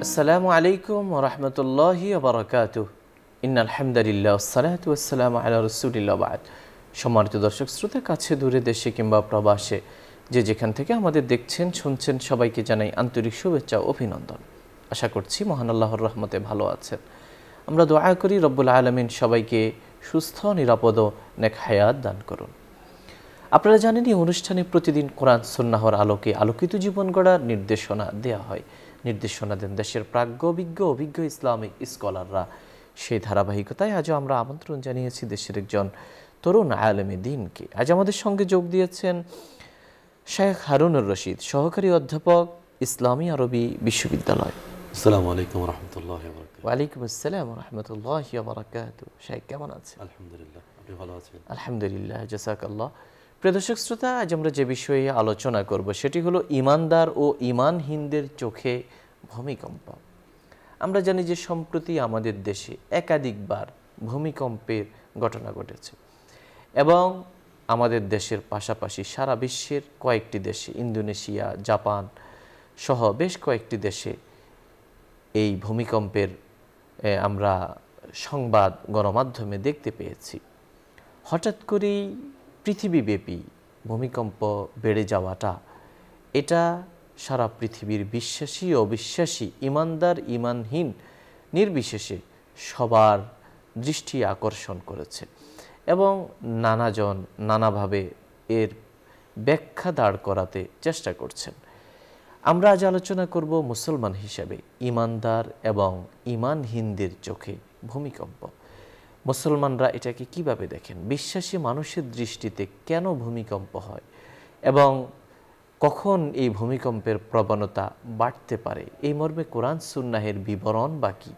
আসসালামু আলাইকুম ওয়া রাহমাতুল্লাহি ওয়া বারাকাতুহু। ইন্নাল হামদালিল্লাহ ওয়াসসালাতু ওয়াসসালামু আলা রাসূলিল্লাহ বা'দ। সম্মানিত দর্শক শ্রোতা, কাছে দূরে, দেশে কিংবা প্রবাসে যে যেখান থেকে আমাদের দেখছেন শুনছেন, সবাইকে জানাই আন্তরিক শুভেচ্ছা ও অভিনন্দন। আশা করছি মহান আল্লাহর রহমতে ভালো আছেন। আমরা দোয়া করি রব্বুল আলামিন সবাইকে সুস্থ, নিরাপদ ও নেক হায়াত দান করুন। আপনারা জানেন, এই অনুষ্ঠানে প্রতিদিন কোরআন সুন্নাহর আলোকে আলোকিত জীবন গড়ার নির্দেশনা দেয়া হয়। নির্দেশনা দেন দেশের প্রাজ্ঞ অভিজ্ঞ ইসলামিক স্কলাররা। সেই ধারাবাহিকতায় আজও আমরা আমন্ত্রণ জানিয়েছি দেশের একজন তরুণ আলেমে দ্বীনকে। আজ আমাদের সঙ্গে যোগ দিয়েছেন শেখ হারুনুর রশিদ, সহকারী অধ্যাপক, ইসলামী আরবি বিশ্ববিদ্যালয়। আসসালামু আলাইকুম ওয়া রাহমাতুল্লাহি ওয়া বারাকাতুহু। ওয়া আলাইকুম আসসালাম ওয়া রাহমাতুল্লাহি ওয়া বারাকাতুহু। শেখ কেমন আছেন? আলহামদুলিল্লাহ, আপনি ভালো আছেন? আলহামদুলিল্লাহ, জাযাকাল্লাহ। প্রিয় দর্শক শ্রোতা, আজ আমরা যে বিষয়ে আলোচনা করব সেটি হলো ঈমানদার ও ঈমানহীনদের চোখে ভূমিকম্প। আমরা জানি যে সম্প্রতি আমাদের দেশে একাধিকবার ভূমিকম্পের ঘটনা ঘটেছে এবং আমাদের দেশের পাশাপাশি সারা বিশ্বের কয়েকটি দেশে, ইন্দোনেশিয়া, জাপান সহ বেশ কয়েকটি দেশে এই ভূমিকম্পের আমরা সংবাদ গণমাধ্যমে দেখতে পেয়েছি। হঠাৎ করেই পৃথিবীব্যাপী ভূমিকম্প বেড়ে যাওয়াটা, এটা সারা পৃথিবীর বিশ্বাসী ও অবিশ্বাসী, ঈমানদার ঈমানহীন নির্বিশেষে সবার দৃষ্টি আকর্ষণ করেছে এবং নানাজন নানাভাবে এর ব্যাখ্যা দাঁড় করাতে চেষ্টা করছেন। আমরা আজ আলোচনা করব মুসলমান হিসেবে ঈমানদার এবং ঈমানহীনদের চোখে ভূমিকম্প। মুসলমানরা এটাকে কিভাবে দেখেন, বিশ্বাসী মানুষের দৃষ্টিতে কেন ভূমিকম্প হয় এবং কখন এই ভূমিকম্পের প্রবণতা বাড়তে পারে, এই মর্মে কোরআন সুন্নাহের বিবরণ বা কী,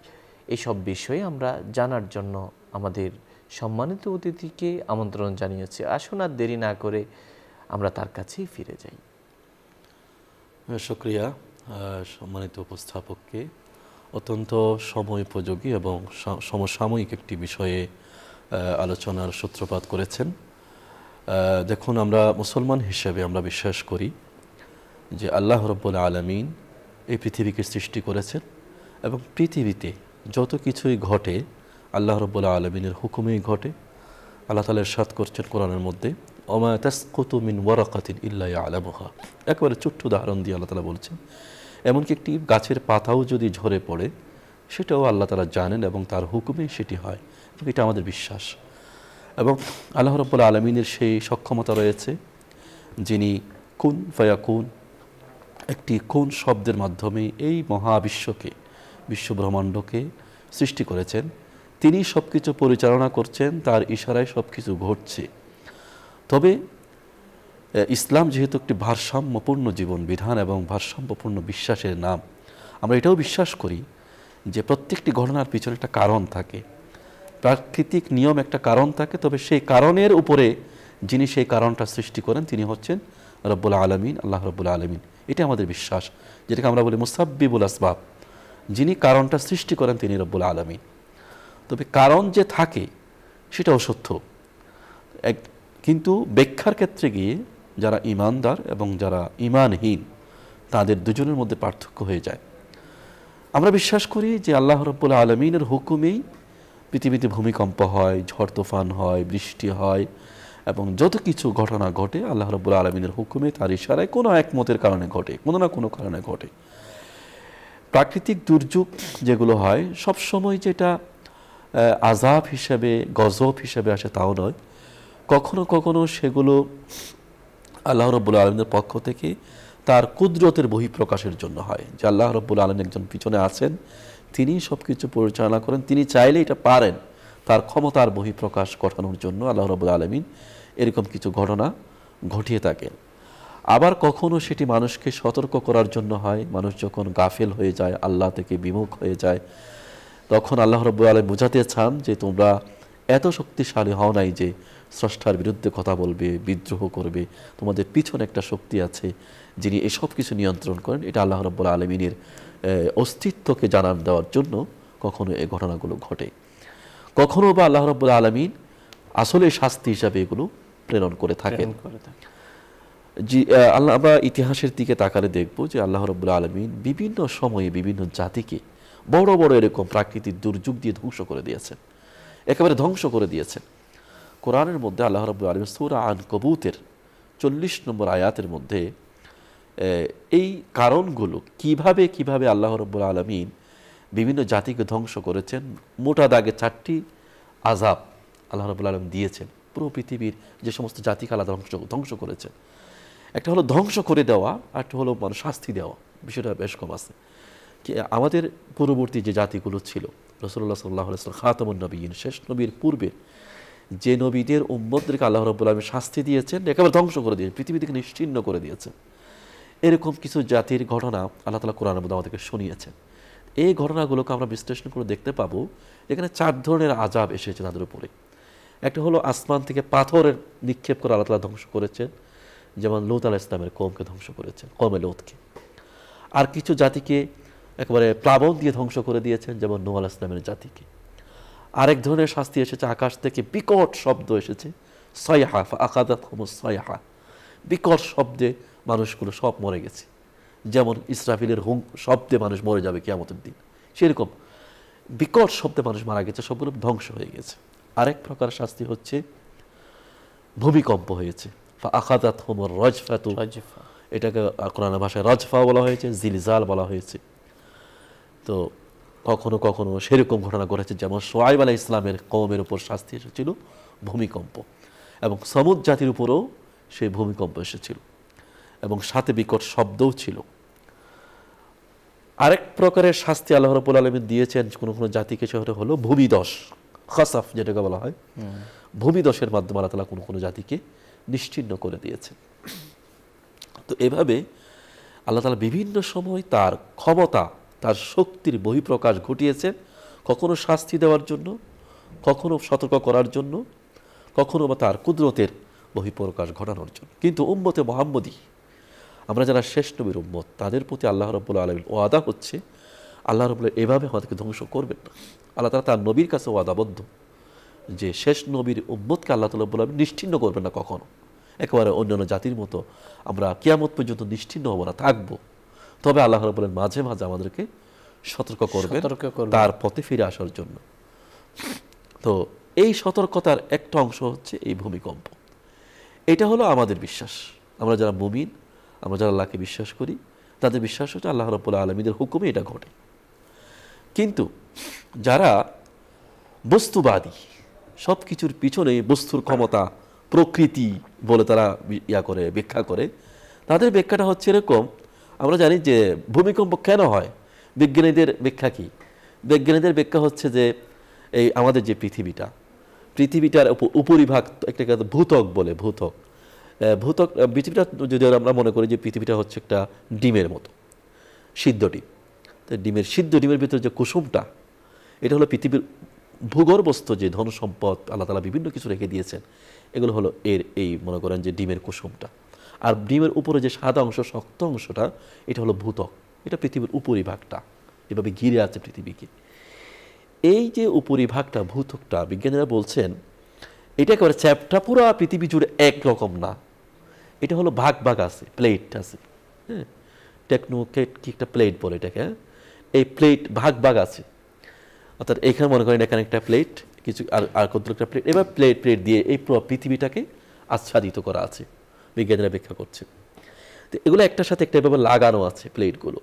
এইসব বিষয়ে আমরা জানার জন্য আমাদের সম্মানিত অতিথিকে আমন্ত্রণ জানিয়েছি। আসুন আর দেরি না করে আমরা তার কাছেই ফিরে যাই। শুকরিয়া সম্মানিত উপস্থাপককে। অত্যন্ত সময়োপযোগী এবং সমসাময়িক একটি বিষয়ে আলোচনার সূত্রপাত করেছেন। দেখুন, আমরা মুসলমান হিসেবে আমরা বিশ্বাস করি যে আল্লাহ রাব্বুল আলামিন এই পৃথিবীকে সৃষ্টি করেছেন এবং পৃথিবীতে যত কিছুই ঘটে আল্লাহ রাব্বুল আলামিনের হুকুমেই ঘটে। আল্লাহ তাআলা ইরশাদ করছেন কোরআনের মধ্যে, ওমা তাসকুতু মিন ওয়ারাকাতিন ইল্লা ইয়ালামুহা। একেবারে ছোট্ট উদাহরণ দিয়ে আল্লাহ তাআলা বলছেন, এমনকি একটি গাছের পাতাও যদি ঝরে পড়ে সেটাও আল্লাহ তাআলা জানেন এবং তার হুকুমেই সেটি হয়। এটা আমাদের বিশ্বাস। এবং আল্লাহ রাব্বুল আলামিনের সেই সক্ষমতা রয়েছে, যিনি কুন ফায়াকুন, একটি কোন শব্দের মাধ্যমে এই মহাবিশ্বকে, বিশ্বব্রহ্মাণ্ডকে সৃষ্টি করেছেন। তিনি সব কিছু পরিচালনা করছেন, তার ইশারায় সব কিছু ঘটছে। তবে ইসলাম যেহেতু একটি ভারসাম্যপূর্ণ জীবন বিধান এবং ভারসাম্যপূর্ণ বিশ্বাসের নাম, আমরা এটাও বিশ্বাস করি যে প্রত্যেকটি ঘটনার পিছনে একটা কারণ থাকে, প্রাকৃতিক নিয়ম একটা কারণ থাকে। তবে সেই কারণের উপরে যিনি সেই কারণটা সৃষ্টি করেন তিনি হচ্ছেন রব্বুল আলামিন, আল্লাহ রব্বুল আলামিন। এটা আমাদের বিশ্বাস, যেটাকে আমরা বলি মুসাব্বিবুল আসবাব। যিনি কারণটা সৃষ্টি করেন তিনি রব্বুল আলামিন। তবে কারণ যে থাকে সেটাও সত্য, কিন্তু ব্যাখ্যার ক্ষেত্রে গিয়ে যারা ঈমানদার এবং যারা ঈমানহীন তাদের দুজনের মধ্যে পার্থক্য হয়ে যায়। আমরা বিশ্বাস করি যে আল্লাহ রাব্বুল আলামিনের হুকুমেই পৃথিবীতে ভূমিকম্প হয়, ঝড় তুফান হয়, বৃষ্টি হয় এবং যত কিছু ঘটনা ঘটে আল্লাহ রাব্বুল আলামিনের হুকুমে, তার ইশারায় কোনো একমতের কারণে ঘটে, কোনো না কোনো কারণে ঘটে। প্রাকৃতিক দুর্যোগ যেগুলো হয় সবসময় যেটা আযাব হিসেবে, গজব হিসেবে আসে তাও নয়। কখনো কখনো সেগুলো আল্লাহ রাব্বুল আলামিনের পক্ষ থেকে তার কুদরতের বহিঃপ্রকাশের জন্য হয়, যে আল্লাহ রাব্বুল আলামিন একজন পিছনে আছেন, তিনি সব কিছু পরিচালনা করেন, তিনি চাইলে এটা পারেন। তার ক্ষমতার বহিঃপ্রকাশ ঘটানোর জন্য আল্লাহ রাব্বুল আলামিন এরকম কিছু ঘটনা ঘটিয়ে থাকেন। আবার কখনো সেটি মানুষকে সতর্ক করার জন্য হয়। মানুষ যখন গাফেল হয়ে যায়, আল্লাহ থেকে বিমুখ হয়ে যায়, তখন আল্লাহ রাব্বুল আলামিন বোঝাতে চান যে তোমরা এত শক্তিশালী হও নাই যে স্রষ্টার বিরুদ্ধে কথা বলবে, বিদ্রোহ করবে। তোমাদের পিছনে একটা শক্তি আছে যিনি এসব কিছু নিয়ন্ত্রণ করেন। এটা আল্লাহ রাব্বুল আলামিনের অস্তিত্বকে জানান দেওয়ার জন্য কখনো এই ঘটনাগুলো ঘটে। কখনো বা আল্লাহ রাব্বুল আলামিন আসলে শাস্তি হিসাবে এগুলো প্রেরণ করে থাকেন। জি, আমরা ইতিহাসের দিকে তাকালে দেখব যে আল্লাহ রাব্বুল আলামিন বিভিন্ন সময়ে বিভিন্ন জাতিকে বড় বড় এরকম প্রাকৃতিক দুর্যোগ দিয়ে ধ্বংস করে দিয়েছেন, একেবারে ধ্বংস করে দিয়েছেন। কোরআনের মধ্যে আল্লাহ রাব্বুল আলামিন সূরা আনকাবুতের 40 নম্বর আয়াতের মধ্যে এই কারণগুলো কিভাবে আল্লাহ রাব্বুল আলামিন বিভিন্ন জাতিকে ধ্বংস করেছেন, মোটা দাগে 4টি আযাব আল্লাহ রাব্বুল আলামিন দিয়েছেন পুরো পৃথিবীর যে সমস্ত জাতিকে আল্লাহ ধ্বংস করেছেন। একটা হলো ধ্বংস করে দেওয়া, আর একটা হলো মানুষ শাস্তি দেওয়া। বিষয়টা বেশ কম আছে। কি আমাদের পূর্ববর্তী যে জাতিগুলো ছিল, রাসূলুল্লাহ সাল্লাল্লাহু আলাইহি ওয়াসাল্লাম খাতামুন নবিয়্যিন, শেষ নবীর পূর্বে যে নবীদের উম্মতদেরকে আল্লাহ রাব্বুল আলামিন শাস্তি দিয়েছেন, একেবারে ধ্বংস করে দিয়েছেন, পৃথিবী থেকে নিশ্চিহ্ন করে দিয়েছেন। এরকম কিছু জাতির ঘটনা আল্লাহ তাআলা কোরআনের মধ্যে আমাদেরকে শুনিয়েছেন। এই ঘটনাগুলোকে আমরা বিশ্লেষণ করে দেখতে পাবো এখানে 4 ধরনের আযাব এসেছে তাদের উপরে। একটা হলো আসমান থেকে পাথরের নিক্ষেপ করে আল্লাহ তাআলা ধ্বংস করেছেন, যেমন লূত আলাইহিস সালামের কওমকে ধ্বংস করেছেন, কওমে লূতকে। আর কিছু জাতিকে একেবারে প্লাবন দিয়ে ধ্বংস করে দিয়েছেন, যেমন নূহ আলাইহিস সালামের জাতিকে। আরেক ধরনের শাস্তি এসেছে, আকাশ থেকে বিকট শব্দ এসেছে, সাইহা ফাআখাযাতহুমুস সাইহা, বিকট শব্দে মানুষগুলো সব মরে গেছে। যেমন ইসরাফিলের শব্দে মানুষ মরে যাবে কিয়ামতের দিন, সেরকম বিকট শব্দে মানুষ মারা গেছে, সবগুলো ধ্বংস হয়ে গেছে। আরেক প্রকার শাস্তি হচ্ছে ভূমিকম্প হয়েছে, ফাআখাযাতহুমুর রাজফাতু, এটাকে কোরআনের ভাষায় রাজফা বলা হয়েছে, জিলজাল বলা হয়েছে। তো কখনো কখনো সেরকম ঘটনা ঘটেছে, যেমন শুআয়ব আলাইহিস সালামের কওমের উপর শাস্তি এসেছিল ভূমিকম্প, এবং সমুদ জাতির উপরও সেই ভূমিকম্প এসেছিল, এবং সাথে বিকট শব্দও ছিল। আরেক প্রকারের শাস্তি আল্লাহ রাব্বুল আলামিন দিয়েছেন কোনো কোনো জাতিকে, সেটা হলো ভূমিধস, খাসাফ যেটাকে বলা হয়। ভূমিধসের মাধ্যমে আল্লাহ তাআলা কোনো কোনো জাতিকে নিশ্চিহ্ন করে দিয়েছেন। তো এভাবে আল্লাহ তাআলা বিভিন্ন সময় তার ক্ষমতা, তার শক্তির বহিঃপ্রকাশ ঘটিয়েছেন, কখনো শাস্তি দেওয়ার জন্য, কখনো সতর্ক করার জন্য, কখনো বা তার কুদরতের বহিঃপ্রকাশ ঘটানোর জন্য। কিন্তু উম্মতে মুহাম্মদী, আমরা যারা শেষ নবীর উম্মত, তাদের প্রতি আল্লাহ রাব্বুল আলামিন ওয়াদা হচ্ছে, আল্লাহ রাব্বুল এভাবে আমাদেরকে ধ্বংস করবেন না। আল্লাহ তাআলা তার নবীর কাছে ওয়াদাবদ্ধ যে শেষ নবীর উম্মতকে আল্লাহ তাআলা রাব্বুল আলামিন নিশ্চিহ্ন করবেন না কখনো। একেবারে অন্যান্য জাতির মতো আমরা কিয়ামত পর্যন্ত নিশ্চিহ্ন হব না, থাকবো। তবে আল্লাহ রাব্বুল আলামিন মাঝে মাঝে আমাদেরকে সতর্ক করবেন তার পথে ফিরে আসার জন্য। তো এই সতর্কতার একটা অংশ হচ্ছে এই ভূমিকম্প। এটা হলো আমাদের বিশ্বাস। আমরা যারা মুমিন, আমরা যারা আল্লাহকে বিশ্বাস করি, তাদের বিশ্বাস হচ্ছে আল্লাহ রাব্বুল আলামিনের হুকুমে এটা ঘটে। কিন্তু যারা বস্তুবাদী, সব কিছুর পিছনে বস্তুর ক্ষমতা, প্রকৃতি বলে তারা ব্যাখ্যা করে, তাদের ব্যাখ্যাটা হচ্ছে এরকম। আমরা জানি যে ভূমিকম্প কেন হয়, বিজ্ঞানীদের ব্যাখ্যা কি? বিজ্ঞানীদের ব্যাখ্যা হচ্ছে যে এই আমাদের যে পৃথিবীটার উপরিভাগ একটা ভূত্বক বলে, ভূত্বক পৃথিবীটা যদি আমরা মনে করি যে পৃথিবীটা হচ্ছে একটা ডিমের মতো, সিদ্ধ ডিম। তো সিদ্ধ ডিমের ভিতরে যে কুসুমটা, এটা হলো পৃথিবীর ভূগর্ভস্থ যে ধন সম্পদ আল্লাহ তাআলা বিভিন্ন কিছু রেখে দিয়েছেন, এগুলো হলো এই মনে করেন যে ডিমের কুসুমটা। আর ডিমের উপরে যে সাদা অংশ, শক্ত অংশটা, এটা হলো ভূত্বক। এটা পৃথিবীর উপরিভাগটা, এভাবে ঘিরে আছে পৃথিবীকে। এই যে উপরিভাগটা, ভূত্বকটা, বিজ্ঞানীরা বলছেন এটা একেবারে চ্যাপ্টা, পুরো পৃথিবী জুড়ে একরকম না। এটা হলো ভাগ আছে, প্লেট আছে, হ্যাঁ, কি একটা প্লেট বলে এটাকে, এই প্লেট ভাগ আছে। অর্থাৎ এখানে মনে করেন এখানে একটা প্লেট, কিছু আর কতগুলো একটা প্লেট, এবার প্লেট দিয়ে এই পুরো পৃথিবীটাকে আচ্ছাদিত করা আছে, বিজ্ঞানীরা ব্যাখ্যা করছে। তো এগুলো একটার সাথে একটা এভাবে লাগানো আছে প্লেটগুলো,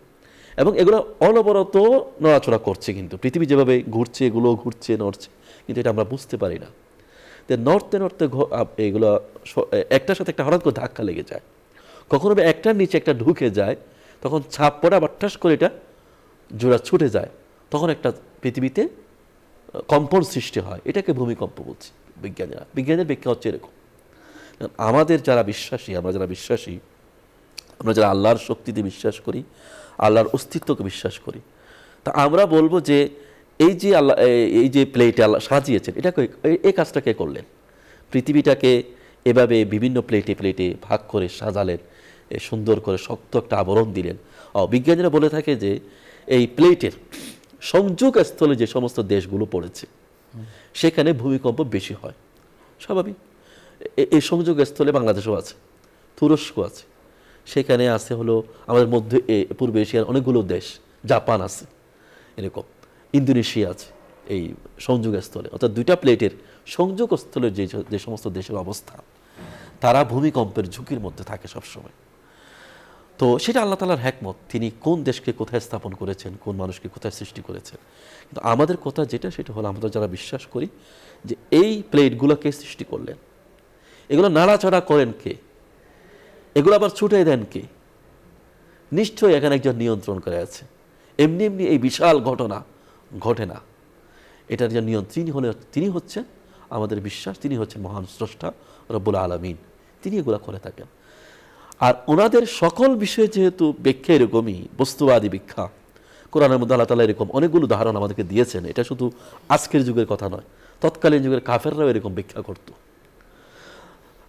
এবং এগুলো অনবরত নড়াচড়া করছে। কিন্তু পৃথিবী যেভাবে ঘুরছে, এগুলো ঘুরছে, নড়ছে, কিন্তু এটা আমরা বুঝতে পারি না। তো নড়তে এগুলো একটার সাথে একটা হঠাৎ করে ধাক্কা লেগে যায়, কখনো একটার নিচে একটা ঢুকে যায়, তখন ছাপ পড়ে, আবার ঠাস করে এটা জোড়া ছুটে যায়, তখন একটা পৃথিবীতে কম্পন সৃষ্টি হয়। এটাকে ভূমিকম্প বলছে বিজ্ঞানের ব্যাখ্যা হচ্ছে এরকম। আমাদের যারা বিশ্বাসী, আমরা যারা আল্লাহর শক্তিতে বিশ্বাস করি, আল্লাহর অস্তিত্বকে বিশ্বাস করি, তা আমরা বলবো যে এই যে প্লেটে আল্লাহ সাজিয়েছেন, এটাকে এই কাজটা কে করলেন? পৃথিবীটাকে এভাবে বিভিন্ন প্লেটে ভাগ করে সাজালেন, সুন্দর করে শক্ত একটা আবরণ দিলেন। বিজ্ঞানীরা বলে থাকে যে এই প্লেটের সংযোগ স্থলে যে সমস্ত দেশগুলো পড়েছে, সেখানে ভূমিকম্প বেশি হয়, স্বাভাবিক। এই সংযোগ স্থলে বাংলাদেশও আছে, তুরস্ক আছে, সেখানে আছে হলো আমাদের মধ্যে পূর্ব এশিয়ার অনেকগুলো দেশ, জাপান আছে, এরকম ইন্দোনেশিয়া আছে এই সংযোগস্থলে, অর্থাৎ দুইটা প্লেটের সংযোগস্থলের যে সমস্ত দেশের অবস্থা, তারা ভূমিকম্পের ঝুঁকির মধ্যে থাকে সবসময়। তো সেটা আল্লাহ তাআলার হিকমত, তিনি কোন দেশকে কোথায় স্থাপন করেছেন, কোন মানুষকে কোথায় সৃষ্টি করেছেন। কিন্তু আমাদের কথা যেটা, সেটা হলো আমরা যারা বিশ্বাস করি যে এই প্লেটগুলোকে সৃষ্টি করলেন, এগুলো নাড়াচাড়া করেন কে, এগুলো আবার ছুটে দেন কে? নিশ্চয়ই এখানে একজন নিয়ন্ত্রণ করে আছে। এমনি এমনি এই বিশাল ঘটনা ঘটে না, এটার যে তিনি হচ্ছেন আমাদের বিশ্বাস, তিনি হচ্ছেন মহান স্রষ্টা রব্বুল আলামিন, তিনি এগুলো করে থাকেন। আর ওনাদের সকল বিষয়ে যেহেতু ব্যাখ্যা এরকমই, বস্তুবাদী ব্যাখ্যা, কোরআনের মধ্যে আল্লাহ তাআলা এরকম অনেকগুলো উদাহরণ আমাদেরকে দিয়েছেন। এটা শুধু আজকের যুগের কথা নয়, তৎকালীন যুগের কাফেররাও এরকম ব্যাখ্যা করত।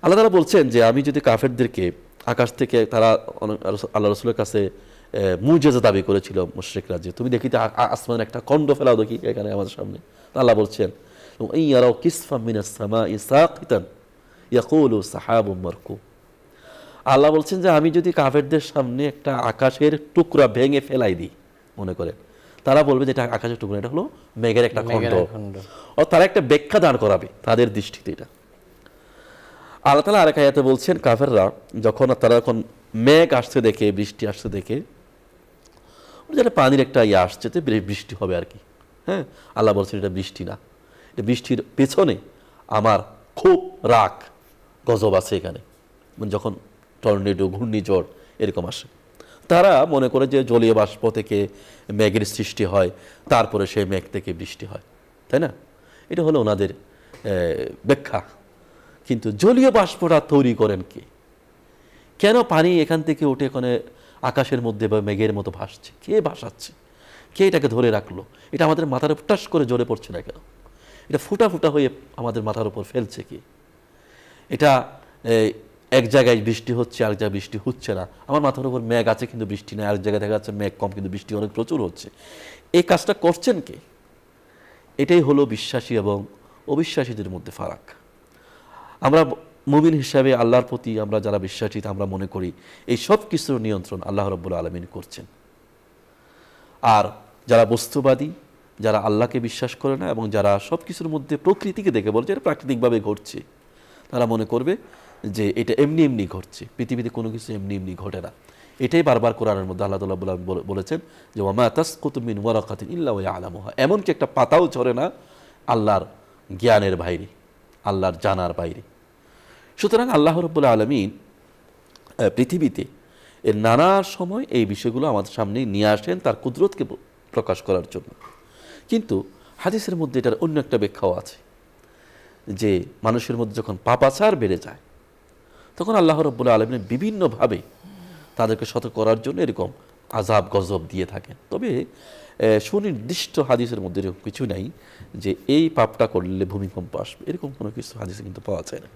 আল্লাহ তাআলা বলছেন যে আমি যদি কাফেরদেরকে আকাশ থেকে, তারা আল্লাহ রাসূলের কাছে মুজিজা দাবি করেছিল মুশরিকরা, যে তুমি দেখিতে আসমান একটা খণ্ড ফেলাও দেখি এখানে আমাদের সামনে। আল্লাহ বলছেন ইয়ারাউ কিসফাম মিনাস সামাই সাকিতান ইয়াকুলু সাহাবুম মারকুম। আল্লাহ বলছেন যে আমি যদি কাফেরদের সামনে একটা আকাশের টুকরা ভেঙে ফেলাই দিই, মনে করেন, তারা বলবে যে এটা আকাশের টুকরা, এটা হলো মেঘের একটা খণ্ড। ও তারা একটা ব্যাখ্যা দান করাবে তাদের দৃষ্টিতে। এটা আল্লাহ তাআলা আরেক আয়াতে বলছেন, কাফেররা যখন মেঘ আসছে দেখে, বৃষ্টি আসছে দেখে, যেটা পানির একটা আসছে, বৃষ্টি হবে আর কি। হ্যাঁ, আল্লাহ বলছেন এটা বৃষ্টি না, এটা বৃষ্টির পেছনে আমার খুব রাগ গজব আছে এখানে। যখন টর্নেডো, ঘূর্ণিঝড় এরকম আসে, তারা মনে করে যে জলীয় বাষ্প থেকে মেঘের সৃষ্টি হয়, তারপরে সেই মেঘ থেকে বৃষ্টি হয়, তাই না? এটা হলো ওনাদের ব্যাখ্যা। কিন্তু জলীয় বাষ্পটা তৈরি করেন কে? কেন পানি এখান থেকে উঠে এখানে আকাশের মধ্যে বা মেঘের মতো ভাসছে? কে ভাসাচ্ছে? কে এটাকে ধরে রাখলো? এটা আমাদের মাথার উপর টাস করে জ্বরে পড়ছে না কেন? এটা ফুটা ফুটা হয়ে আমাদের মাথার উপর ফেলছে কি? এটা এক জায়গায় বৃষ্টি হচ্ছে, আরেক জায়গায় বৃষ্টি হচ্ছে না। আমার মাথার উপর মেঘ আছে কিন্তু বৃষ্টি নেই, আরেক জায়গায় দেখা যাচ্ছে মেঘ কম কিন্তু বৃষ্টি অনেক প্রচুর হচ্ছে। এই কাজটা করছেন কে? এটাই হলো বিশ্বাসী এবং অবিশ্বাসীদের মধ্যে ফারাক। আমরা মুমিন হিসাবে আল্লাহর প্রতি আমরা যারা বিশ্বাসী, আমরা মনে করি এই সব কিছুর নিয়ন্ত্রণ আল্লাহ রাব্বুল আলামিন করছেন। আর যারা বস্তুবাদী, যারা আল্লাহকে বিশ্বাস করে না এবং যারা সব কিছুর মধ্যে প্রকৃতিকে দেখে বলছে এটা প্রাকৃতিকভাবে ঘটছে, তারা মনে করবে যে এটা এমনি এমনি ঘটছে। পৃথিবীতে কোনো কিছু এমনি এমনি ঘটে না। এটাই বারবার কোরআনের মধ্যে আল্লাহ তাআলা বলেছেন যে ওয়া মা তাসকুতু মিন ওয়ারাকাতিন ইল্লা ওয়া ইয়ালামুহা, এমনকি একটা পাতাও ঝরে না আল্লাহর জ্ঞানের বাইরে, আল্লাহর জানার বাইরে। সুতরাং আল্লাহ রাব্বুল আলামিন পৃথিবীতে এর নানা সময় এই বিষয়গুলো আমাদের সামনে নিয়ে আসেন তার কুদরতকে প্রকাশ করার জন্য। কিন্তু হাদিসের মধ্যে এটার অন্য একটা ব্যাখ্যাও আছে, যে মানুষের মধ্যে যখন পাপাচার বেড়ে যায়, তখন আল্লাহ রাব্বুল আলামিন বিভিন্নভাবে তাদেরকে সতর্ক করার জন্য এরকম আযাব গজব দিয়ে থাকেন। তবে সুনির্দিষ্ট হাদিসের মধ্যে এরকম কিছু নাই যে এই পাপটা করলে ভূমিকম্প আসবে, এরকম কোনো কিছু হাদিসে কিন্তু পাওয়া যায় না।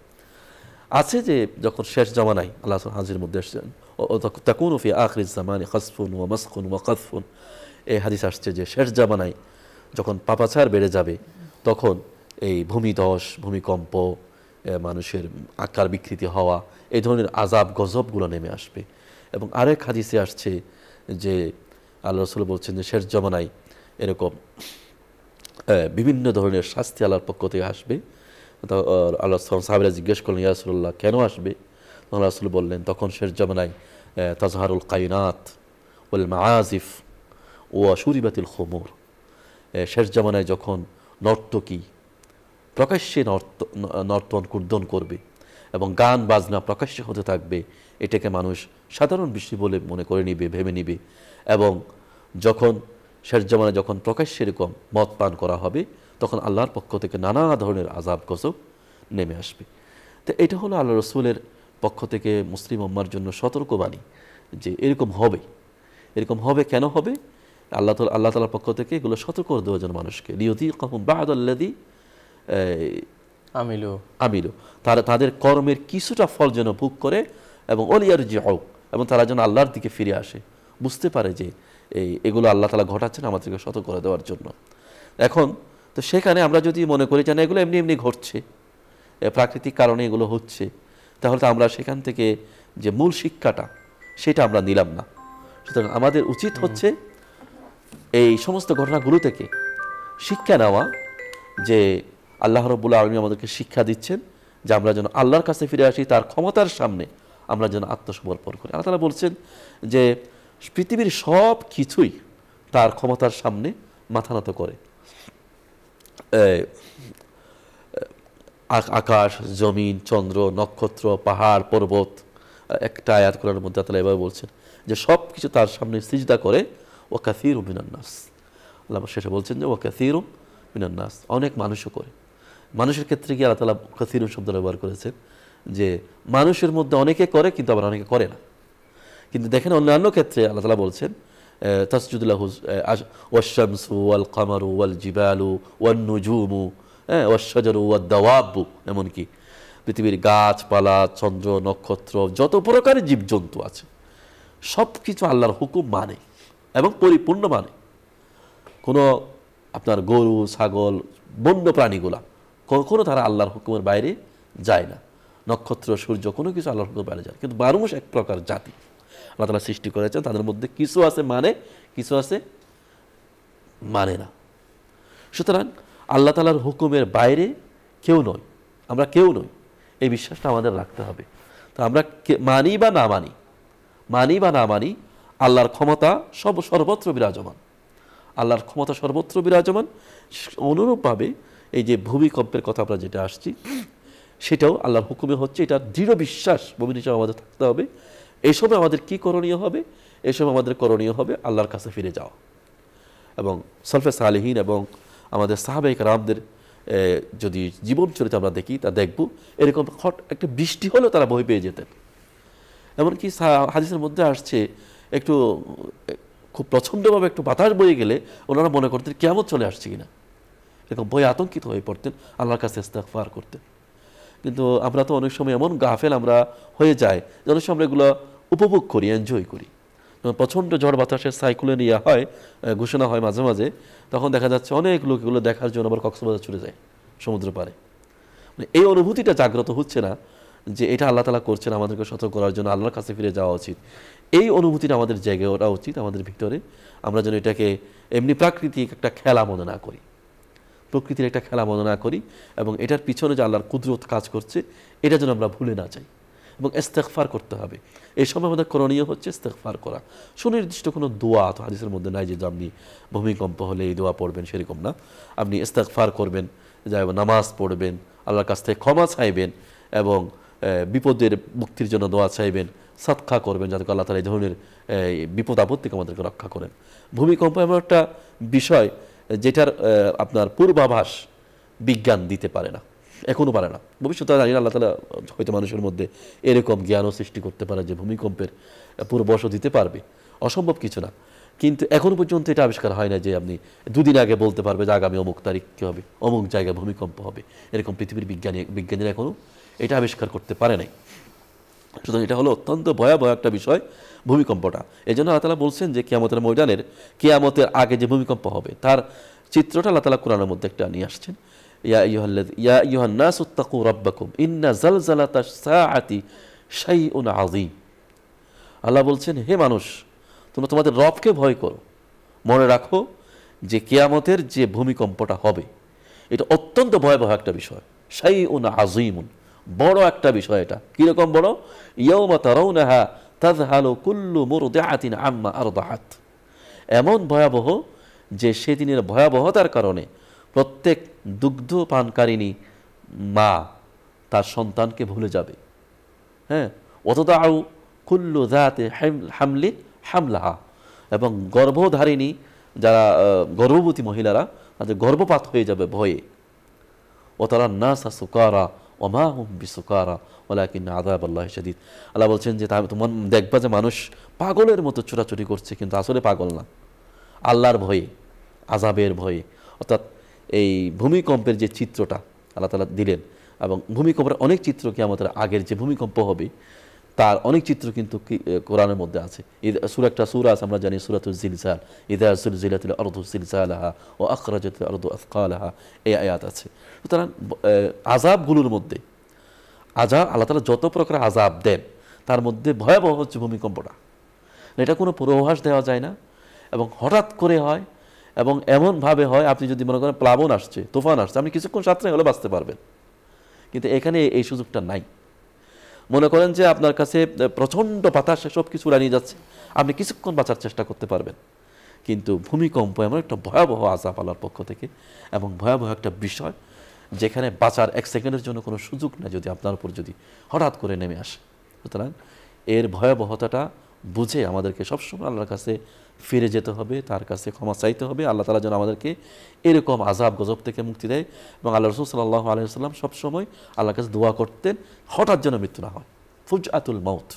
আছে যে যখন শেষ জামানায় আল্লাহ হাদিসের মধ্যে আসছেন তাকুনু ফি আখিরিজ জামানি খাসফুন ওয়া মাসখুন ওয়া কাযফুন, এই হাদিস আসছে যে শেষ জামানায় যখন পাপাচার বেড়ে যাবে, তখন এই ভূমিধস, ভূমিকম্প, মানুষের আকার বিকৃতি হওয়া, এই ধরনের আযাব গজবগুলো নেমে আসবে। এবং আরেক হাদিসে আসছে যে আল্লাহ রাসূল বলছেন যে শেষ জামানায় এরকম বিভিন্ন ধরনের শাস্তি আল্লাহর পক্ষ থেকে আসবে। আল্লাহ সাহাবীরা জিজ্ঞেস করলেন, ইয়া রাসূলুল্লাহ কেন আসবে? আল্লাহ রাসূল বললেন, তখন শেষ জামানায় তাজহারুল কায়নাত ওয়াল মাআজিফ ওয়া শুরিবাতিল খুমুর, শেষ জামানায় যখন নর্তকী প্রকাশ্যে নর্তন কুর্দন করবে এবং গান বাজনা প্রকাশ্যে হতে থাকবে, এটাকে মানুষ সাধারণ বিষয় বলে মনে করে নিবে, ভেবে নিবে। এবং যখন শেষ জামানায় যখন প্রকাশ্যে এরকম মদ পান করা হবে, তখন আল্লাহর পক্ষ থেকে নানা ধরনের আযাব গজব নেমে আসবে। তো এটা হলো আল্লাহ রাসূলের পক্ষ থেকে মুসলিম উম্মার জন্য সতর্কবাণী যে এরকম হবে। এরকম হবে, কেন হবে? আল্লাহ তাআলার পক্ষ থেকে এগুলো সতর্ক করে দেওয়ার জন্য মানুষকে, লিয়ুযীকাহুম বা'দাল্লাযী আমিলু, তাদের কর্মের কিছুটা ফল যেন ভোগ করে, এবং ওলিয়ারজিউ, এবং তারা যেন আল্লাহর দিকে ফিরে আসে, বুঝতে পারে যে এগুলো আল্লাহ তাআলা ঘটাচ্ছেন আমাদেরকে সতর্ক করে দেওয়ার জন্য। এখন তো সেখানে আমরা যদি মনে করি যে না এগুলো এমনি এমনি ঘটছে, প্রাকৃতিক কারণে এগুলো হচ্ছে, তাহলে তো আমরা সেখান থেকে যে মূল শিক্ষাটা সেটা আমরা নিলাম না। সুতরাং আমাদের উচিত হচ্ছে এই সমস্ত ঘটনাগুলো থেকে শিক্ষা নেওয়া, যে আল্লাহ রাব্বুল আলামিন আমাদেরকে শিক্ষা দিচ্ছেন যে আমরা যেন আল্লাহর কাছে ফিরে আসি, তার ক্ষমতার সামনে আমরা যেন আত্মসমর্পণ করি। আল্লাহ তাআলা বলছেন যে পৃথিবীর সব কিছুই তার ক্ষমতার সামনে মাথা নত করে। আকাশ, জমিন, চন্দ্র, নক্ষত্র, পাহাড়, পর্বত। একটা আয়াত কোরআনের মধ্যে আল্লাহ এভাবে বলছেন যে সব কিছু তার সামনে সিজদা করে। ওয়া কাসীরুম মিনান নাস, আল্লাহ শেষে বলছেন যে ওয়া কাসীরুম মিনান নাস, অনেক মানুষও করে। মানুষের ক্ষেত্রে কি আল্লাহ তাআলা কাসীরুম শব্দ ব্যবহার করেছেন, যে মানুষের মধ্যে অনেকে করে কিন্তু আবার অনেকে করে না। কিন্তু দেখেন অন্যান্য ক্ষেত্রে আল্লাহ তাআলা বলছেন তাসজুদু লাহু ওয়াশ-শামসু ওয়াল কামারু ওয়াল জিবালু ওয়ান নুজুমু ওয়াশ-শাজারু ওয়াদ-দাওয়াবু, এমনকি পৃথিবীর গাছপালা, চন্দ্র, নক্ষত্র, যত প্রকারের জীবজন্তু আছে সব কিছু আল্লাহর হুকুম মানে এবং পরিপূর্ণ মানে। কোনো আপনার গরু, ছাগল, বন্য প্রাণীগুলা কখনো তারা আল্লাহর হুকুমের বাইরে যায় না। নক্ষত্র, সূর্য কোনো কিছু আল্লাহর হুকুমের বাইরে যায়। কিন্তু মানুষ এক প্রকার জাতি আল্লাহ তাআলা সৃষ্টি করেছেন, তাদের মধ্যে কিছু আছে মানে, কিছু আছে মানে না। সুতরাং আল্লাহ তাআলার হুকুমের বাইরে কেউ নয়, আমরা কেউ নই, এই বিশ্বাসটা আমাদের রাখতে হবে। তো আমরা মানি বা না মানি, মানি বা না মানি, আল্লাহর ক্ষমতা সর্বত্র বিরাজমান, আল্লাহর ক্ষমতা সর্বত্র বিরাজমান। অনুরূপভাবে এই যে ভূমিকম্পের কথা আমরা যেটা আসছি, সেটাও আল্লাহর হুকুমে হচ্ছে। এটা দৃঢ় বিশ্বাস মুমিন হিসেবে আমাদের থাকতে হবে। এই সময় আমাদের কি করণীয় হবে? এই সময় আমাদের করণীয় হবে আল্লাহর কাছে ফিরে যাওয়া। এবং সলফে সালেহীন এবং আমাদের সাহাবায়ে কেরামদের যদি জীবন চরিত্র আমরা দেখি, তা দেখব এরকম একটা বৃষ্টি হলেও তারা ভয় পেয়ে যেতেন। এমনকি হাদিসের মধ্যে আসছে একটু খুব প্রচণ্ডভাবে একটু বাতাস বয়ে গেলে ওনারা মনে করতেন কিয়ামত চলে আসছে কিনা, এরকম ভয়ে আতঙ্কিত হয়ে পড়তেন, আল্লাহর কাছে ইস্তিগফার করতেন। কিন্তু আমরা তো অনেক সময় এমন গাফেল আমরা হয়ে যাই, অনেক সময় আমরা এগুলো উপভোগ করি, এনজয় করি। যখন প্রচণ্ড ঝড় বাতাসের সাইক্লোন ইয়া হয়, ঘোষণা হয় মাঝে মাঝে, তখন দেখা যাচ্ছে অনেক লোক এগুলো দেখার জন্য আবার কক্সবাজার চলে যায় সমুদ্র পাড়ে। মানে এই অনুভূতিটা জাগ্রত হচ্ছে না যে এটা আল্লাহ তাআলা করছেন আমাদেরকে সতর্ক করার জন্য, আল্লাহর কাছে ফিরে যাওয়া উচিত। এই অনুভূতিটা আমাদের জেগে ওঠা উচিত আমাদের ভিতরে। আমরা যেন এটাকে এমনি প্রাকৃতিক একটা খেলা মনে না করি, প্রকৃতির একটা খেলা মনে না করি, এবং এটার পিছনে যে আল্লাহর কুদরত কাজ করছে এটা যেন আমরা ভুলে না যাই। এবং ইস্তিগফার করতে হবে। এই সময় আমাদের করণীয় হচ্ছে ইস্তিগফার করা। সুনির্দিষ্ট কোনো দোয়া তো হাদিসের মধ্যে নাই যে আপনি ভূমিকম্প হলে এই দোয়া পড়বেন, সেরকম না। আপনি ইস্তিগফার করবেন, নামাজ পড়বেন, আল্লাহর কাছ থেকে ক্ষমা চাইবেন, এবং বিপদের মুক্তির জন্য দোয়া চাইবেন, সাদকা করবেন যাতে আল্লাহ তাআলা এই ধরনের বিপদ আপদ থেকে আমাদেরকে রক্ষা করেন। ভূমিকম্প এমন একটা বিষয় যেটার আপনার পূর্বাভাস বিজ্ঞান দিতে পারে না, এখনও পারে না। ভবিষ্যতে জানি না, আল্লাহ তাআলা হয়তো মানুষের মধ্যে এরকম জ্ঞানও সৃষ্টি করতে পারে যে ভূমিকম্পের পূর্বাভাসও দিতে পারবে, অসম্ভব কিছু না। কিন্তু এখনও পর্যন্ত এটা আবিষ্কার হয় না যে আপনি দুদিন আগে বলতে পারবে যে আগামী অমুক তারিখ কী হবে, অমুক জায়গায় ভূমিকম্প হবে। এরকম পৃথিবীর বিজ্ঞানীরা এখনও এটা আবিষ্কার করতে পারে নাই। সুতরাং এটা হলো অত্যন্ত ভয়াবহ একটা বিষয় ভূমিকম্পটা। এই জন্য আল্লাহ তাআলা বলছেন যে কিয়ামতের ময়দানের, কিয়ামতের আগে যে ভূমিকম্প হবে তার চিত্রটা আল্লাহ তাআলা কোরআনের মধ্যে একটা নিয়ে আসছেন। ইয়া আইয়ুহান নাসু ইত্তাকু রাব্বাকুম ইন্না যালযালাতাস সাআতি শাইউন আযীম। আল্লাহ বলছেন, হে মানুষ, তোমরা তোমাদের রবকে ভয় করো, মনে রাখো যে কিয়ামতের যে ভূমিকম্পটা হবে এটা অত্যন্ত ভয়াবহ একটা বিষয়। শাইউন আযীমুন, বড় একটা বিষয়। এটা কিরকম বড়? ইয়াউমা তারাউনাহা তাযহালু কুল্লু মুরদিআতিন আম্মা আরদাআত, এমন ভয়াবহ যে সেদিনের ভয়াবহতার কারণে প্রত্যেক দুগ্ধ পানকারিণী মা তার সন্তানকে ভুলে যাবে। হ্যাঁ, ওয়াতাদাউ কুল্লু যাতি হামলিন হামলাহা, এবং গর্ভধারিণী যারা গর্ভবতী মহিলারা তাদের গর্ভপাত হয়ে যাবে ভয়ে। ওয়াতারান নাসা সুকারা ওমা হুম বিসুকারা ওয়ালাকিন্না আযাবাল্লাহি শাদীদ। আল্লাহ বলছেন যে তোমার দেখবা যে মানুষ পাগলের মতো ছোটাছুটি করছে, কিন্তু আসলে পাগল না, আল্লাহর ভয়ে, আযাবের ভয়ে। অর্থাৎ এই ভূমিকম্পের যে চিত্রটা আল্লাহ তাআলা দিলেন, এবং ভূমিকম্পের অনেক চিত্র কিয়ামতের আগের যে ভূমিকম্প হবে তার অনেক চিত্র কিন্তু কোরআনের মধ্যে আছে। একটা সূরা আছে, আমরা জানি সূরাতুজ জিলজাল, ইযা যুলজিলাতিল আরদু জিলজালাহা ওয়া আখরাজাতিল আরদু আথকালাহা, এই আয়াত আছে। সুতরাং আযাবগুলোর মধ্যে আল্লাহ তাআলা যত প্রকার আযাব দেন তার মধ্যে ভয়াবহ হচ্ছে ভূমিকম্পটা। এটা কোনো পূর্বাভাস দেওয়া যায় না এবং হঠাৎ করে হয় এবং এমনভাবে হয়, আপনি যদি মনে করেন প্লাবন আসছে, তুফান আসছে, আপনি কিছুক্ষণ সাঁতরে হলে বাঁচতে পারবেন, কিন্তু এখানে এই সুযোগটা নাই। মনে করেন যে আপনার কাছে প্রচণ্ড বাতাসে সব কিছু উড়িয়ে যাচ্ছে, আপনি কিছুক্ষণ বাঁচার চেষ্টা করতে পারবেন, কিন্তু ভূমিকম্প এমন একটা ভয়াবহ আযাব আল্লাহর পক্ষ থেকে এবং ভয়াবহ একটা বিষয় যেখানে বাঁচার এক সেকেন্ডের জন্য কোনো সুযোগ নেই যদি আপনার উপর যদি হঠাৎ করে নেমে আসে। সুতরাং এর ভয়াবহতাটা বুঝে আমাদেরকে সবসময় আল্লাহর কাছে ফিরে যেতে হবে, তার কাছে ক্ষমা চাইতে হবে, আল্লাহ তাআলা যেন আমাদেরকে এরকম আযাব গজব থেকে মুক্তি দেয়। এবং আল্লাহ রাসূল সাল্লাল্লাহু আলাইহি ওয়াসাল্লাম সবসময় আল্লাহর কাছে দোয়া করতেন হঠাৎ যেন মৃত্যু না হয়, ফুজআতুল মাউত।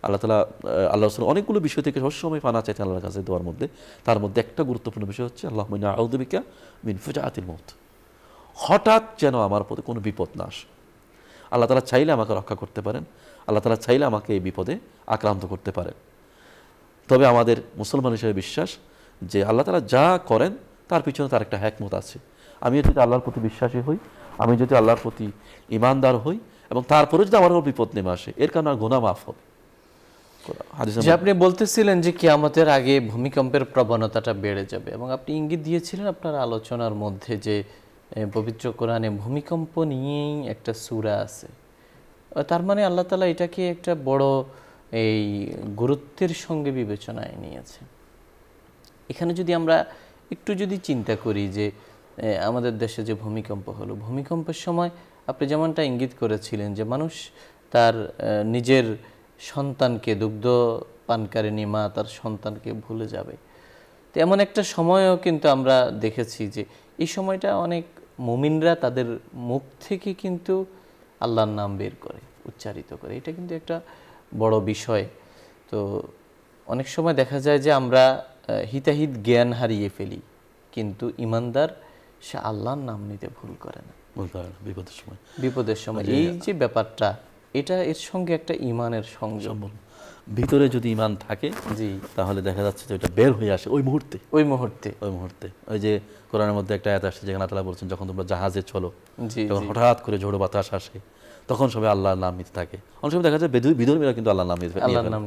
আল্লাহ তাআলা আল্লাহ রাসূল অনেকগুলো বিষয় থেকে সবসময় পানা চাইতেন আল্লাহর কাছে দোয়ার মধ্যে, তার মধ্যে একটা গুরুত্বপূর্ণ বিষয় হচ্ছে আল্লাহুম্মা ইন্নী আউযু বিকা মিন ফুজআতিল মাউত, হঠাৎ যেন আমার প্রতি কোনো বিপদ না আসে। আল্লাহ তাআলা চাইলে আমাকে রক্ষা করতে পারেন, আল্লাহ তাআলা চাইলে আমাকে এই বিপদে আক্রান্ত করতে পারেন। তবে আমাদের মুসলমান হিসেবে বিশ্বাস যে আল্লাহ তাআলা যা করেন তার পিছনে তার একটা হিকমত আছে। আমি যদি আল্লাহর প্রতি বিশ্বাসী হই, আমি যদি আল্লাহর প্রতি ঈমানদার হই এবং তারপরে যদি আমার উপর বিপদ নেমে আসে, এর কারণে গুনাহ মাফ হবে। যে আপনি বলতেছিলেন যে কিয়ামতের আগে ভূমিকম্পের প্রবণতাটা বেড়ে যাবে এবং আপনি ইঙ্গিত দিয়েছিলেন আপনার আলোচনার মধ্যে যে পবিত্র কোরআনে ভূমিকম্প নিয়েই একটা সূরা আছে। তার মানে আল্লাহ তাআলা এটাকে একটা বড় এই গুরুত্বের সঙ্গে বিবেচনায় নিয়েছে। এখানে যদি আমরা একটু যদি চিন্তা করি যে আমাদের দেশে যে ভূমিকম্প হলো, ভূমিকম্পের সময় আপনি যেমনটা ইঙ্গিত করেছিলেন যে মানুষ তার নিজের সন্তানকে, দুগ্ধ পানকারিনী মা তার সন্তানকে ভুলে যাবে। তো এমন একটা সময়ও কিন্তু আমরা দেখেছি যে এই সময়টা অনেক মুমিনরা তাদের মুখ থেকে কিন্তু আল্লাহর নাম বের করে, উচ্চারিত করে। এটা কিন্তু একটা বড় বিষয়। তো অনেক সময় দেখা যায় যে আমরা হিতাহিত জ্ঞান হারিয়ে ফেলি, কিন্তু ইমানদার সে আল্লাহর নাম নিতে ভুল করে না বিপদের সময়। এই যে ব্যাপারটা, এটা এর সঙ্গে একটা ঈমানের সংযোগ। ভিতরে যদি ঈমান থাকে জি, তাহলে দেখা যাচ্ছে যে এটা বের হয়ে আসে ওই মুহূর্তে। ওই যে কোরআনের মধ্যে একটা আয়াত আসছে যেখানে আল্লাহ তাআলা বলছেন যখন তোমরা জাহাজে চলো, যখন হঠাৎ করে ঝোড়ো বাতাস আসে, তখন সবাই আল্লাহর নাম নিতে থাকে। অনেক সময় দেখা যায় বিধর্মীরা কিন্তু আল্লাহর নাম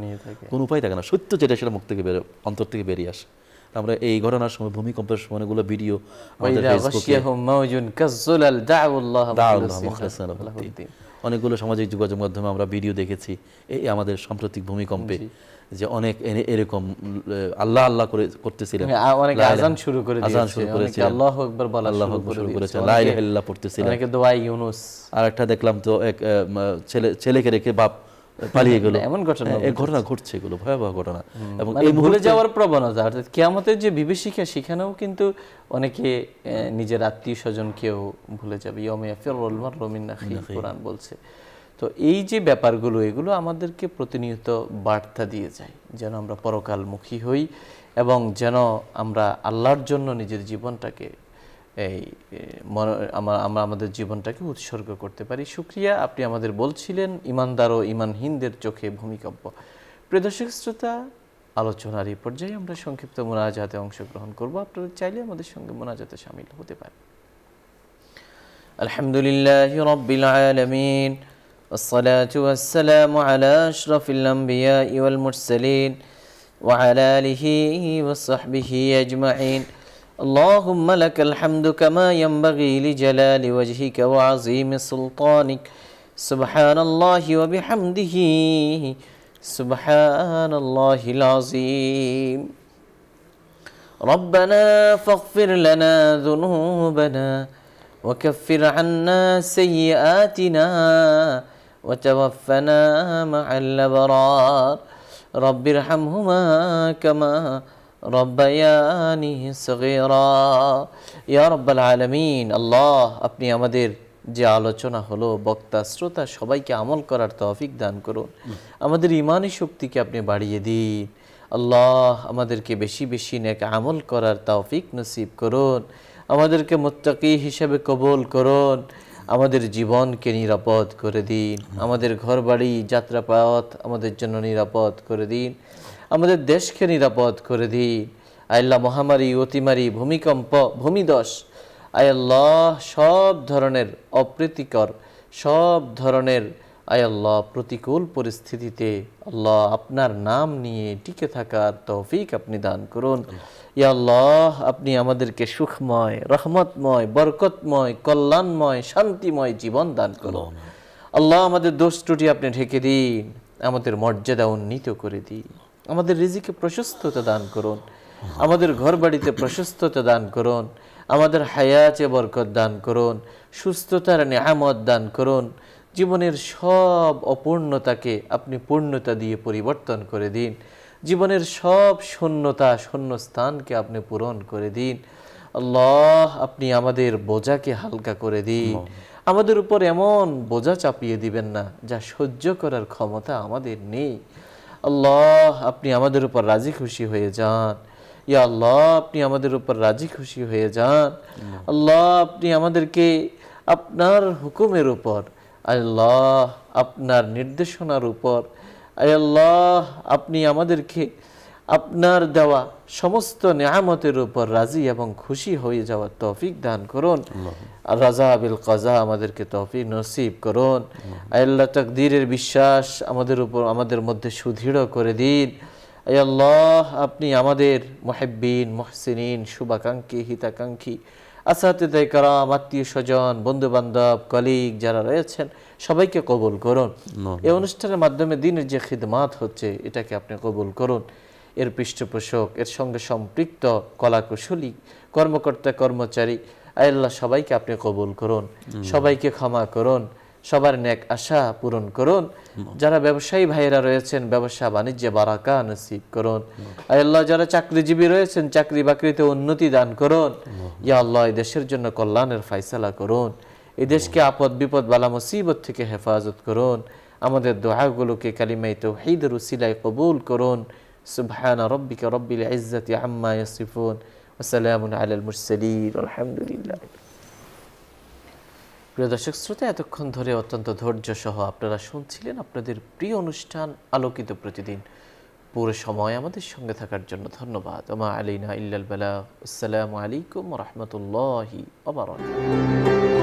নিয়ে থাকে, কোনো উপায় থাকে না, সত্য যেটা সেটা মুখ থেকে অন্তর থেকে বেরিয়ে আসে। আমরা এই ঘটনার সময়, ভূমিকম্পের সময় অনেকগুলো ভিডিও অনেকগুলো সামাজিক যোগাযোগ মাধ্যমে আমরা ভিডিও দেখেছি এই আমাদের সাম্প্রতিক ভূমিকম্পে, যে অনেক এরকম আল্লাহ আল্লাহ করতেছিলেন, অনেকে আযান শুরু করেছিলেন, আল্লাহু আকবার বলা শুরু করেছেন, লা ইলাহা ইল্লাল্লাহ পড়তেছিলেন, অনেকে দোয়া ইউনুস। আর একটা দেখলাম তো এক ছেলেকে রেখে বাপ পালিয়ে গেল, এমন ঘটনা ঘটছে, এগুলো ভয়াবহ ঘটনা। এবং এই ভুলে যাওয়ার প্রবণতা, অর্থাৎ কিয়ামতের যে বিভীষিকা, সেখানেও কিন্তু অনেকে নিজের আত্মীয় স্বজনকেও ভুলে যাবে। ইয়াউমা ইয়াফিরুল মারউ মিন আখিহি, কোরআন বলছে। তো এই যে ব্যাপারগুলো, এগুলো আমাদেরকে প্রতিনিয়ত বার্তা দিয়ে যায় যেন আমরা পরকালমুখী হই এবং যেন আমরা আল্লাহর জন্য নিজের জীবনটাকে আমরা আমাদের জীবনটাকে উৎসর্গ করতে পারি। শুকরিয়া। আপনি আমাদের বলছিলেন ঈমানদার ও ঈমানহীনদের চোখে ভূমিকম্প। প্রিয় দর্শক শ্রোতা, আলোচনার এই পর্যায়ে আমরা সংক্ষিপ্ত মোনাজাতে অংশগ্রহণ করব। আপনারা চাইলে আমাদের সঙ্গে মোনাজাতে শামিল হতে পারেন। আলহামদুলিল্লাহি রাব্বিল আলামিন, والصلاة والسلام على أشرف الأنبياء والمرسلين وعلى آله وصحبه أجمعين. اللهم لك الحمد كما ينبغي لجلال وجهك وعظيم سلطانك. سبحان الله وبحمده سبحان الله العظيم. ربنا فاغفر لنا ذنوبنا وكفر عنا سيئاتنا وتوفنا مع الأبرار. رب ارحمهما كما ربياني صغيرا. يا رب العالمين. আল্লাহ, আপনি আমাদের যে আলোচনা হলো, বক্তা শ্রোতা সবাইকে আমল করার তৌফিক দান করুন। আমাদের ঈমানি শক্তিকে আপনি বাড়িয়ে দিন। আল্লাহ, আমাদেরকে বেশি বেশি নেক আমল করার তৌফিক নসিব করুন। আমাদেরকে মুত্তাকি হিসেবে কবুল করুন। আমাদের জীবনকে নিরাপদ করে দিন। আমাদের ঘরবাড়ি, যাত্রাপথ আমাদের জন্য নিরাপদ করে দিন। আমাদের দেশকে নিরাপদ করে দিন। আল্লাহ, মহামারী, অতিমারী, ভূমিকম্প, ভূমিধস, আয় আল্লাহ, সব ধরনের অপ্রীতিকর, সব ধরনের আয় আল্লাহ প্রতিকূল পরিস্থিতিতে আল্লাহ আপনার নাম নিয়ে টিকে থাকার তৌফিক আপনি দান করুন। ইয়া আল্লাহ আপনি আমাদেরকে সুখময়, রহমতময়, বরকতময়, কল্যাণময়, শান্তিময় জীবন দান করুন। আল্লাহ আমাদের দোষ ত্রুটি আপনি ঢেকে দিন, আমাদের মর্যাদা উন্নীত করে দিন, আমাদের রিজিকে প্রশস্ততা দান করুন, আমাদের ঘর বাড়িতে প্রশস্ততা দান করুন, আমাদের হায়াতে বরকত দান করুন, সুস্থতার নিয়ামত দান করুন, জীবনের সব অপূর্ণতাকে আপনি পূর্ণতা দিয়ে পরিবর্তন করে দিন, জীবনের সব শূন্যতা শূন্যস্থানকে আপনি পূরণ করে দিন। আল্লাহ আপনি আমাদের বোঝাকে হালকা করে দিন, আমাদের উপর এমন বোঝা চাপিয়ে দিবেন না যা সহ্য করার ক্ষমতা আমাদের নেই। আল্লাহ আপনি আমাদের উপর রাজি খুশি হয়ে যান। ইয়া আল্লাহ আপনি আমাদের উপর রাজি খুশি হয়ে যান। আল্লাহ আপনি আমাদেরকে আপনার হুকুমের উপর, আল্লাহ আপনার নির্দেশনার উপর, আল্লাহ আপনি আমাদেরকে আপনার দেওয়া সমস্ত নিয়ামতের উপর রাজি এবং খুশি হয়ে যাওয়ার তৌফিক দান করুন। রাজা বিল কাজা আমাদেরকে তৌফিক নসিব করুন। আল্লাহ তাকদীরের বিশ্বাস আমাদের উপর, আমাদের মধ্যে সুদৃঢ় করে দিন। আল্লাহ আপনি আমাদের মুহিব্বিন, মুহসিনিন, শুভাকাঙ্ক্ষী, হিতাকাঙ্ক্ষী, আসাতিদে কেরাম, আত্মীয় স্বজন, বন্ধু বান্ধব, কলিগ যারা রয়েছেন সবাইকে কবুল করুন। এই অনুষ্ঠানের মাধ্যমে দিনের যে খিদমাত হচ্ছে এটাকে আপনি কবুল করুন। এর পৃষ্ঠপোষক, এর সঙ্গে সম্পৃক্ত কলাকুশলী, কর্মকর্তা, কর্মচারী, আল্লাহ সবাইকে আপনি কবুল করুন, সবাইকে ক্ষমা করুন, সবার নেক আশা পূরণ করুন। যারা ব্যবসায়ী ভাইয়েরা রয়েছেন ব্যবসা বাণিজ্যে বারাকা নসিব করুন। আল্লাহ যারা চাকরিজীবী রয়েছেন চাকরি বাকরিতে উন্নতি দান করুন। ইয়া আল্লাহ এই দেশের জন্য কল্যাণের ফায়সালা করুন, এই দেশকে আপদ বিপদ বালা মুসিবত থেকে হেফাজত করুন। আমাদের দোয়াগুলোকে কালিমায়ে তাওহীদের উসিলায় কবুল করুন। সুবহান রাব্বিকা রাব্বিল ইজ্জাতি আম্মা ইয়াসিফুন ওয়া সালামুন আলাল মুরসালিন আলহামদুলিল্লাহ। প্রিয় দর্শক শ্রোতা, এতক্ষণ ধরে অত্যন্ত ধৈর্য সহ আপনারা শুনছিলেন আপনাদের প্রিয় অনুষ্ঠান আলোকিত প্রতিদিন। পুরো সময় আমাদের সঙ্গে থাকার জন্য ধন্যবাদ। ওমা আলাইনা ইল্লাল বালাগ। আসসালামু আলাইকুম ওয়া রাহমাতুল্লাহি ওয়া বারাকাতুহু।